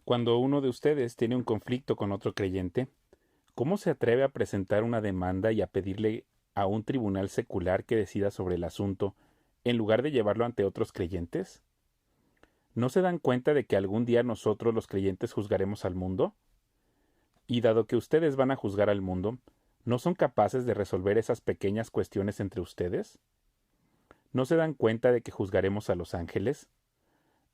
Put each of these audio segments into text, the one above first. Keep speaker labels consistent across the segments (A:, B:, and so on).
A: Cuando uno de ustedes tiene un conflicto con otro creyente, ¿cómo se atreve a presentar una demanda y a pedirle a un tribunal secular que decida sobre el asunto, en lugar de llevarlo ante otros creyentes? ¿No se dan cuenta de que algún día nosotros los creyentes juzgaremos al mundo? Y dado que ustedes van a juzgar al mundo, ¿no son capaces de resolver esas pequeñas cuestiones entre ustedes? ¿No se dan cuenta de que juzgaremos a los ángeles?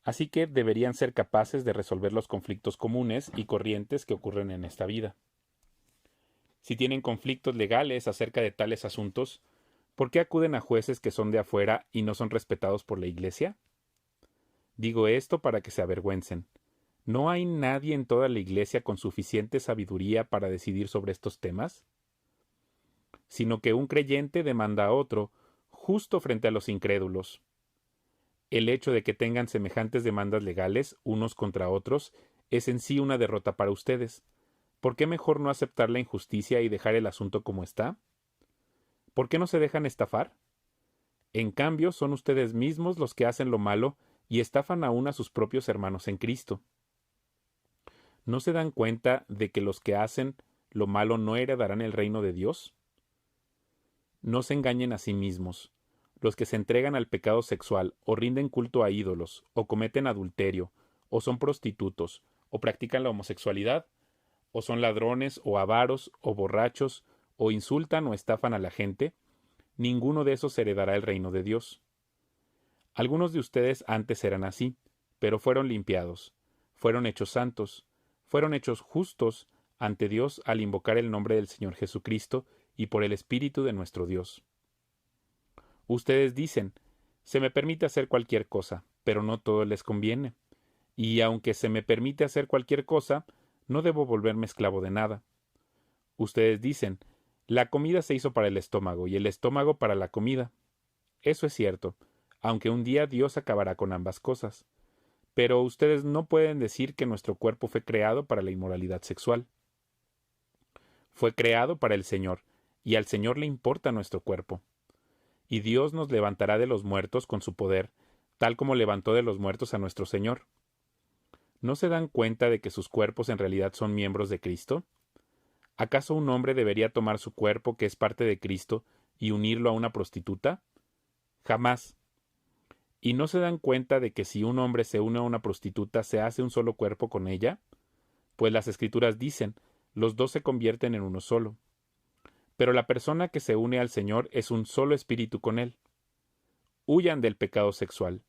A: Así que deberían ser capaces de resolver los conflictos comunes y corrientes que ocurren en esta vida. Si tienen conflictos legales acerca de tales asuntos, ¿por qué acuden a jueces que son de afuera y no son respetados por la Iglesia? Digo esto para que se avergüencen. ¿No hay nadie en toda la Iglesia con suficiente sabiduría para decidir sobre estos temas? Sino que un creyente demanda a otro, justo frente a los incrédulos. El hecho de que tengan semejantes demandas legales unos contra otros es en sí una derrota para ustedes. ¿Por qué mejor no aceptar la injusticia y dejar el asunto como está? ¿Por qué no se dejan estafar? En cambio, son ustedes mismos los que hacen lo malo y estafan aún a sus propios hermanos en Cristo. ¿No se dan cuenta de que los que hacen lo malo no heredarán el reino de Dios? No se engañen a sí mismos. Los que se entregan al pecado sexual, o rinden culto a ídolos, o cometen adulterio, o son prostitutos, o practican la homosexualidad, o son ladrones, o avaros, o borrachos, o insultan o estafan a la gente, ninguno de esos heredará el reino de Dios. Algunos de ustedes antes eran así, pero fueron limpiados, fueron hechos santos, fueron hechos justos ante Dios al invocar el nombre del Señor Jesucristo y por el Espíritu de nuestro Dios. Ustedes dicen, se me permite hacer cualquier cosa, pero no todo les conviene. Y aunque se me permite hacer cualquier cosa, no debo volverme esclavo de nada. Ustedes dicen, la comida se hizo para el estómago y el estómago para la comida. Eso es cierto, aunque un día Dios acabará con ambas cosas. Pero ustedes no pueden decir que nuestro cuerpo fue creado para la inmoralidad sexual. Fue creado para el Señor, y al Señor le importa nuestro cuerpo. Y Dios nos levantará de los muertos con su poder, tal como levantó de los muertos a nuestro Señor. ¿No se dan cuenta de que sus cuerpos en realidad son miembros de Cristo? ¿Acaso un hombre debería tomar su cuerpo, que es parte de Cristo, y unirlo a una prostituta? Jamás. ¿Y no se dan cuenta de que si un hombre se une a una prostituta se hace un solo cuerpo con ella? Pues las Escrituras dicen, los dos se convierten en uno solo. Pero la persona que se une al Señor es un solo espíritu con Él. Huyan del pecado sexual.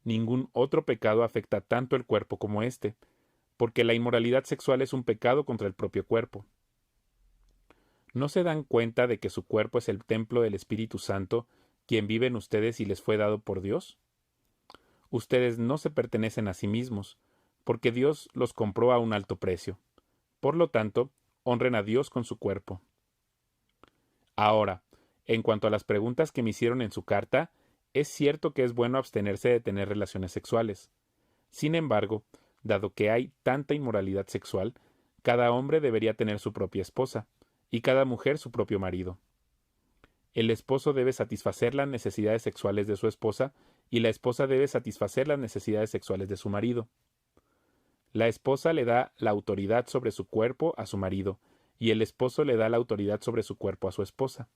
A: Ningún otro pecado afecta tanto el cuerpo como este, porque la inmoralidad sexual es un pecado contra el propio cuerpo. ¿No se dan cuenta de que su cuerpo es el templo del Espíritu Santo, quien vive en ustedes y les fue dado por Dios? Ustedes no se pertenecen a sí mismos, porque Dios los compró a un alto precio. Por lo tanto, honren a Dios con su cuerpo. Ahora, en cuanto a las preguntas que me hicieron en su carta, es cierto que es bueno abstenerse de tener relaciones sexuales. Sin embargo, dado que hay tanta inmoralidad sexual, cada hombre debería tener su propia esposa, y cada mujer su propio marido. El esposo debe satisfacer las necesidades sexuales de su esposa, y la esposa debe satisfacer las necesidades sexuales de su marido. La esposa le da la autoridad sobre su cuerpo a su marido, y el esposo le da la autoridad sobre su cuerpo a su esposa.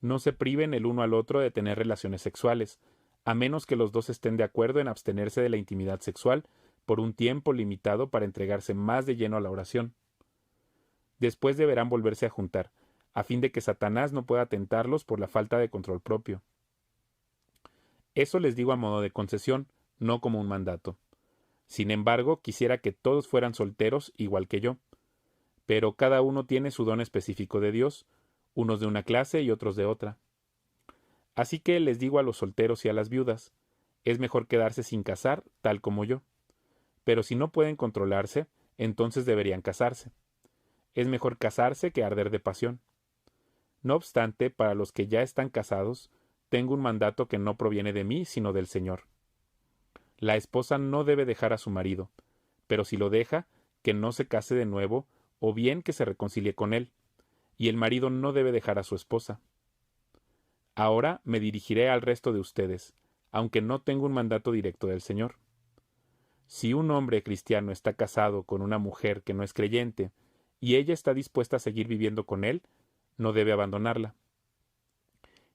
A: No se priven el uno al otro de tener relaciones sexuales, a menos que los dos estén de acuerdo en abstenerse de la intimidad sexual por un tiempo limitado para entregarse más de lleno a la oración. Después deberán volverse a juntar, a fin de que Satanás no pueda tentarlos por la falta de control propio. Eso les digo a modo de concesión, no como un mandato. Sin embargo, quisiera que todos fueran solteros igual que yo. Pero cada uno tiene su don específico de Dios, unos de una clase y otros de otra. Así que les digo a los solteros y a las viudas, es mejor quedarse sin casar, tal como yo. Pero si no pueden controlarse, entonces deberían casarse. Es mejor casarse que arder de pasión. No obstante, para los que ya están casados, tengo un mandato que no proviene de mí, sino del Señor. La esposa no debe dejar a su marido, pero si lo deja, que no se case de nuevo, o bien que se reconcilie con él, y el marido no debe dejar a su esposa. Ahora me dirigiré al resto de ustedes, aunque no tengo un mandato directo del Señor. Si un hombre cristiano está casado con una mujer que no es creyente y ella está dispuesta a seguir viviendo con él, no debe abandonarla.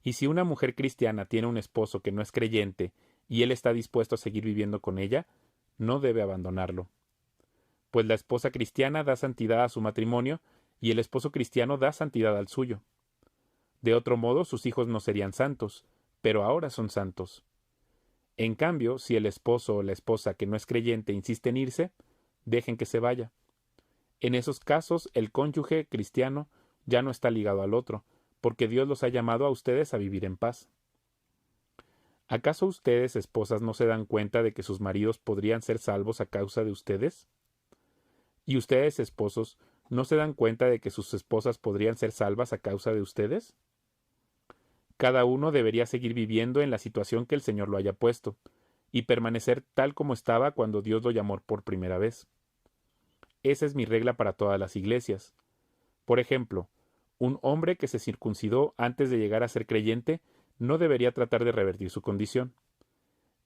A: Y si una mujer cristiana tiene un esposo que no es creyente y él está dispuesto a seguir viviendo con ella, no debe abandonarlo. Pues la esposa cristiana da santidad a su matrimonio y el esposo cristiano da santidad al suyo. De otro modo, sus hijos no serían santos, pero ahora son santos. En cambio, si el esposo o la esposa que no es creyente insiste en irse, dejen que se vaya. En esos casos, el cónyuge cristiano ya no está ligado al otro, porque Dios los ha llamado a ustedes a vivir en paz. ¿Acaso ustedes, esposas, no se dan cuenta de que sus maridos podrían ser salvos a causa de ustedes? ¿Y ustedes, esposos, no se dan cuenta de que sus esposas podrían ser salvas a causa de ustedes? Cada uno debería seguir viviendo en la situación que el Señor lo haya puesto, y permanecer tal como estaba cuando Dios lo llamó por primera vez. Esa es mi regla para todas las iglesias. Por ejemplo, un hombre que se circuncidó antes de llegar a ser creyente no debería tratar de revertir su condición.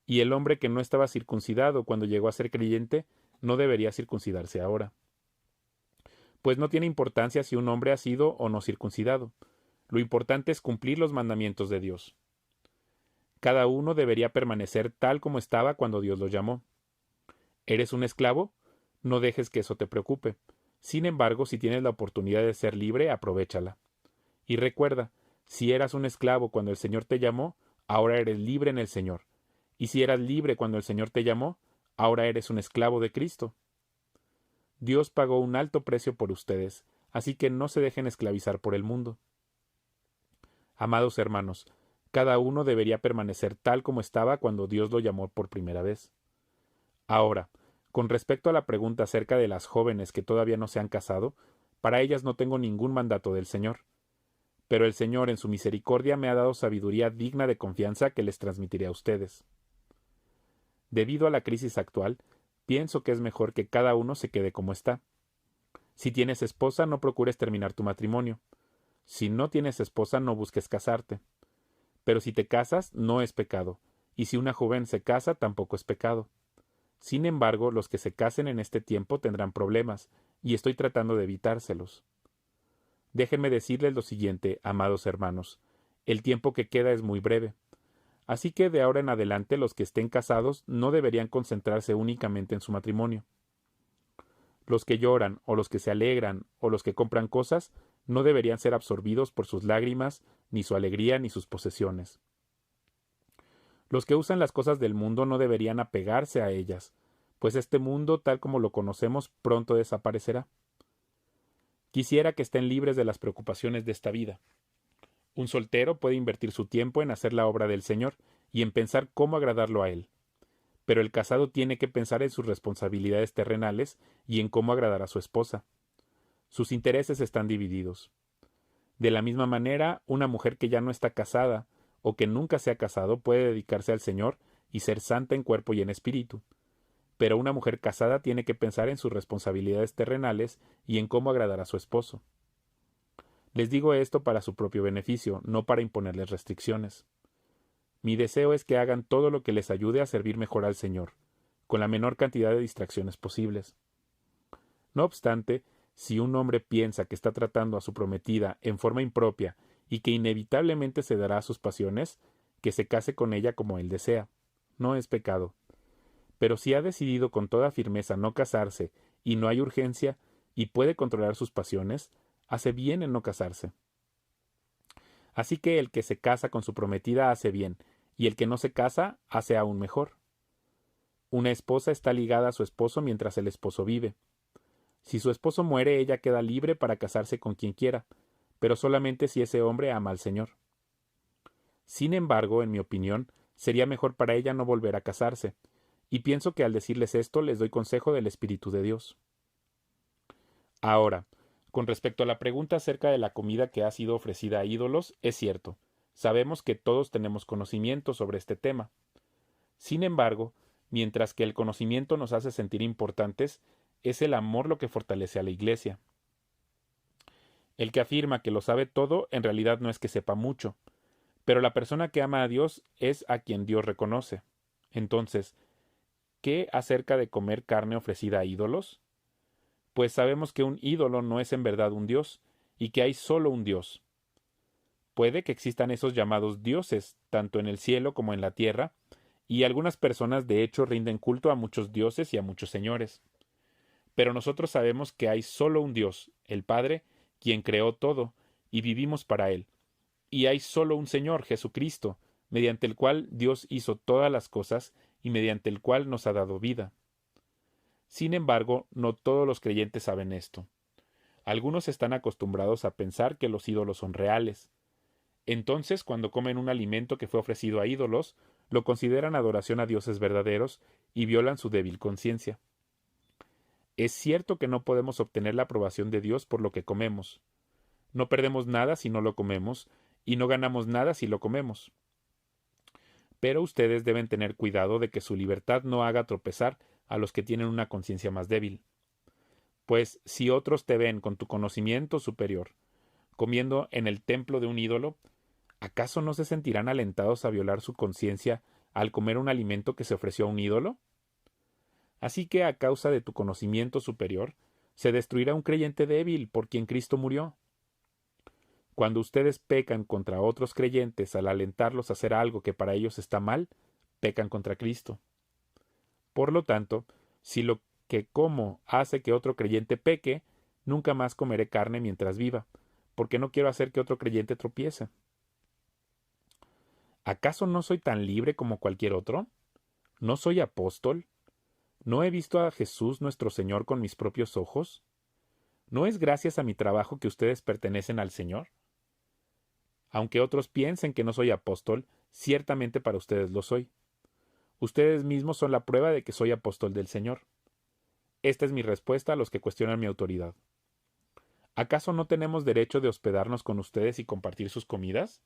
A: Y el hombre que no estaba circuncidado cuando llegó a ser creyente no debería circuncidarse ahora. Pues no tiene importancia si un hombre ha sido o no circuncidado. Lo importante es cumplir los mandamientos de Dios. Cada uno debería permanecer tal como estaba cuando Dios lo llamó. ¿Eres un esclavo? No dejes que eso te preocupe. Sin embargo, si tienes la oportunidad de ser libre, aprovéchala. Y recuerda, si eras un esclavo cuando el Señor te llamó, ahora eres libre en el Señor. Y si eras libre cuando el Señor te llamó, ahora eres un esclavo de Cristo. Dios pagó un alto precio por ustedes, así que no se dejen esclavizar por el mundo. Amados hermanos, cada uno debería permanecer tal como estaba cuando Dios lo llamó por primera vez. Ahora, con respecto a la pregunta acerca de las jóvenes que todavía no se han casado, para ellas no tengo ningún mandato del Señor. Pero el Señor en su misericordia me ha dado sabiduría digna de confianza que les transmitiré a ustedes. Debido a la crisis actual, pienso que es mejor que cada uno se quede como está. Si tienes esposa, no procures terminar tu matrimonio. Si no tienes esposa, no busques casarte. Pero si te casas, no es pecado, y si una joven se casa, tampoco es pecado. Sin embargo, los que se casen en este tiempo tendrán problemas, y estoy tratando de evitárselos. Déjenme decirles lo siguiente, amados hermanos. El tiempo que queda es muy breve. Así que de ahora en adelante los que estén casados no deberían concentrarse únicamente en su matrimonio. Los que lloran, o los que se alegran, o los que compran cosas, no deberían ser absorbidos por sus lágrimas, ni su alegría, ni sus posesiones. Los que usan las cosas del mundo no deberían apegarse a ellas, pues este mundo, tal como lo conocemos, pronto desaparecerá. Quisiera que estén libres de las preocupaciones de esta vida. Un soltero puede invertir su tiempo en hacer la obra del Señor y en pensar cómo agradarlo a Él. Pero el casado tiene que pensar en sus responsabilidades terrenales y en cómo agradar a su esposa. Sus intereses están divididos. De la misma manera, una mujer que ya no está casada o que nunca se ha casado puede dedicarse al Señor y ser santa en cuerpo y en espíritu. Pero una mujer casada tiene que pensar en sus responsabilidades terrenales y en cómo agradar a su esposo. Les digo esto para su propio beneficio, no para imponerles restricciones. Mi deseo es que hagan todo lo que les ayude a servir mejor al Señor, con la menor cantidad de distracciones posibles. No obstante, si un hombre piensa que está tratando a su prometida en forma impropia y que inevitablemente se dará a sus pasiones, que se case con ella como él desea. No es pecado. Pero si ha decidido con toda firmeza no casarse y no hay urgencia y puede controlar sus pasiones, hace bien en no casarse. Así que el que se casa con su prometida hace bien, y el que no se casa hace aún mejor. Una esposa está ligada a su esposo mientras el esposo vive. Si su esposo muere, ella queda libre para casarse con quien quiera, pero solamente si ese hombre ama al Señor. Sin embargo, en mi opinión, sería mejor para ella no volver a casarse, y pienso que al decirles esto les doy consejo del Espíritu de Dios. Ahora, con respecto a la pregunta acerca de la comida que ha sido ofrecida a ídolos, es cierto, sabemos que todos tenemos conocimiento sobre este tema. Sin embargo, mientras que el conocimiento nos hace sentir importantes, es el amor lo que fortalece a la Iglesia. El que afirma que lo sabe todo, en realidad no es que sepa mucho, pero la persona que ama a Dios es a quien Dios reconoce. Entonces, ¿Qué acerca de comer carne ofrecida a ídolos? Pues sabemos que un ídolo no es en verdad un dios, y que hay solo un Dios. Puede que existan esos llamados dioses, tanto en el cielo como en la tierra, y algunas personas de hecho rinden culto a muchos dioses y a muchos señores. Pero nosotros sabemos que hay solo un Dios, el Padre, quien creó todo, y vivimos para Él. Y hay solo un Señor, Jesucristo, mediante el cual Dios hizo todas las cosas y mediante el cual nos ha dado vida. Sin embargo, no todos los creyentes saben esto. Algunos están acostumbrados a pensar que los ídolos son reales. Entonces, cuando comen un alimento que fue ofrecido a ídolos, lo consideran adoración a dioses verdaderos y violan su débil conciencia. Es cierto que no podemos obtener la aprobación de Dios por lo que comemos. No perdemos nada si no lo comemos, y no ganamos nada si lo comemos. Pero ustedes deben tener cuidado de que su libertad no haga tropezar a los que tienen una conciencia más débil. Pues si otros te ven con tu conocimiento superior, comiendo en el templo de un ídolo, ¿acaso no se sentirán alentados a violar su conciencia al comer un alimento que se ofreció a un ídolo? Así que a causa de tu conocimiento superior, se destruirá un creyente débil por quien Cristo murió. Cuando ustedes pecan contra otros creyentes al alentarlos a hacer algo que para ellos está mal, pecan contra Cristo. Por lo tanto, si lo que como hace que otro creyente peque, nunca más comeré carne mientras viva, porque no quiero hacer que otro creyente tropiece. ¿Acaso no soy tan libre como cualquier otro? ¿No soy apóstol? ¿No he visto a Jesús nuestro Señor con mis propios ojos? ¿No es gracias a mi trabajo que ustedes pertenecen al Señor? Aunque otros piensen que no soy apóstol, ciertamente para ustedes lo soy. Ustedes mismos son la prueba de que soy apóstol del Señor. Esta es mi respuesta a los que cuestionan mi autoridad. ¿Acaso no tenemos derecho de hospedarnos con ustedes y compartir sus comidas?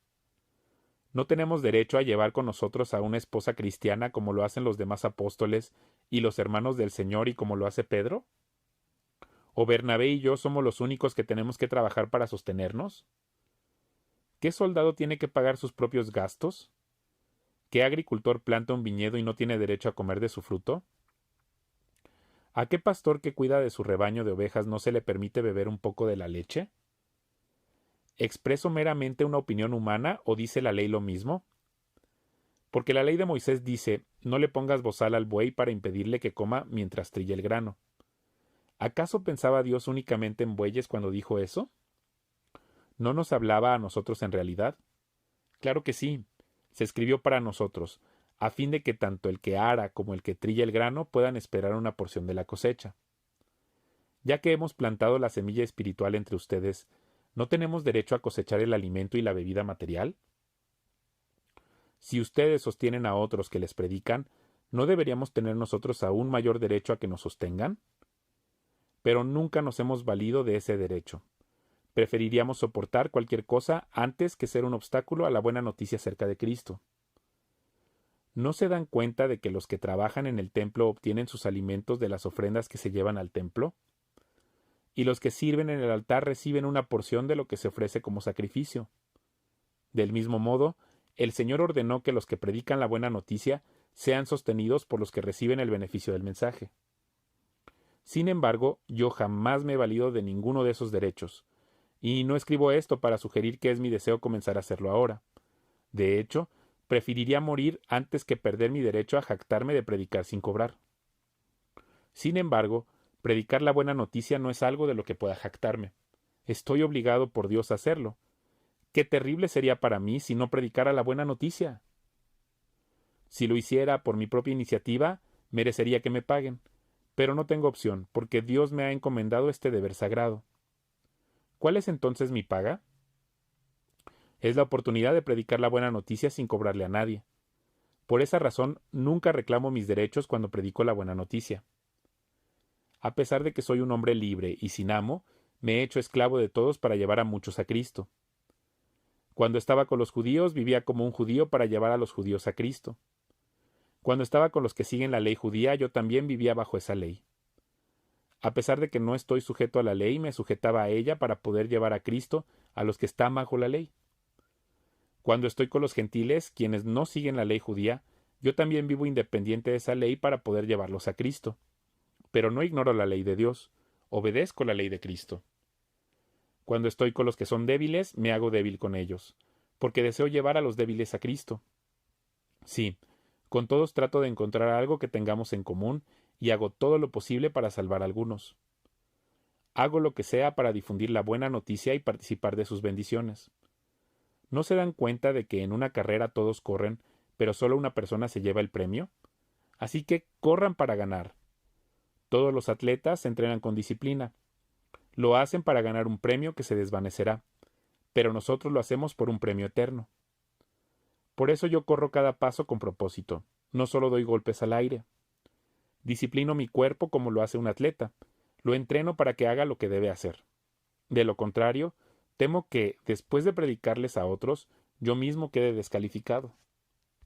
A: ¿No tenemos derecho a llevar con nosotros a una esposa cristiana como lo hacen los demás apóstoles y los hermanos del Señor y como lo hace Pedro? ¿O Bernabé y yo somos los únicos que tenemos que trabajar para sostenernos? ¿Qué soldado tiene que pagar sus propios gastos? ¿Qué agricultor planta un viñedo y no tiene derecho a comer de su fruto? ¿A qué pastor que cuida de su rebaño de ovejas no se le permite beber un poco de la leche? ¿Expreso meramente una opinión humana o dice la ley lo mismo? Porque la ley de Moisés dice, no le pongas bozal al buey para impedirle que coma mientras trilla el grano. ¿Acaso pensaba Dios únicamente en bueyes cuando dijo eso? ¿No nos hablaba a nosotros en realidad? Claro que sí, se escribió para nosotros, a fin de que tanto el que ara como el que trilla el grano puedan esperar una porción de la cosecha. Ya que hemos plantado la semilla espiritual entre ustedes, ¿no tenemos derecho a cosechar el alimento y la bebida material? Si ustedes sostienen a otros que les predican, ¿no deberíamos tener nosotros aún mayor derecho a que nos sostengan? Pero nunca nos hemos valido de ese derecho. Preferiríamos soportar cualquier cosa antes que ser un obstáculo a la buena noticia acerca de Cristo. ¿No se dan cuenta de que los que trabajan en el templo obtienen sus alimentos de las ofrendas que se llevan al templo? Y los que sirven en el altar reciben una porción de lo que se ofrece como sacrificio. Del mismo modo, el Señor ordenó que los que predican la buena noticia sean sostenidos por los que reciben el beneficio del mensaje. Sin embargo, yo jamás me he valido de ninguno de esos derechos, y no escribo esto para sugerir que es mi deseo comenzar a hacerlo ahora. De hecho, preferiría morir antes que perder mi derecho a jactarme de predicar sin cobrar. Sin embargo, predicar la buena noticia no es algo de lo que pueda jactarme. Estoy obligado por Dios a hacerlo. Qué terrible sería para mí si no predicara la buena noticia. Si lo hiciera por mi propia iniciativa, merecería que me paguen, pero no tengo opción, porque Dios me ha encomendado este deber sagrado. ¿Cuál es entonces mi paga? Es la oportunidad de predicar la buena noticia sin cobrarle a nadie. Por esa razón, nunca reclamo mis derechos cuando predico la buena noticia. A pesar de que soy un hombre libre y sin amo, me he hecho esclavo de todos para llevar a muchos a Cristo. Cuando estaba con los judíos, vivía como un judío para llevar a los judíos a Cristo. Cuando estaba con los que siguen la ley judía, yo también vivía bajo esa ley. A pesar de que no estoy sujeto a la ley, me sujetaba a ella para poder llevar a Cristo a los que están bajo la ley. Cuando estoy con los gentiles, quienes no siguen la ley judía, Yo también vivo independiente de esa ley para poder llevarlos a Cristo. Pero no ignoro la ley de Dios, obedezco la ley de Cristo. Cuando estoy con los que son débiles, me hago débil con ellos, porque deseo llevar a los débiles a Cristo. Sí, con todos trato de encontrar algo que tengamos en común y hago todo lo posible para salvar a algunos. Hago lo que sea para difundir la buena noticia y participar de sus bendiciones. ¿No se dan cuenta de que en una carrera todos corren, pero solo una persona se lleva el premio? Así que corran para ganar. Todos los atletas se entrenan con disciplina. Lo hacen para ganar un premio que se desvanecerá, pero nosotros lo hacemos por un premio eterno. Por eso yo corro cada paso con propósito, no solo doy golpes al aire. Disciplino mi cuerpo como lo hace un atleta, lo entreno para que haga lo que debe hacer. De lo contrario, temo que, después de predicarles a otros, yo mismo quede descalificado.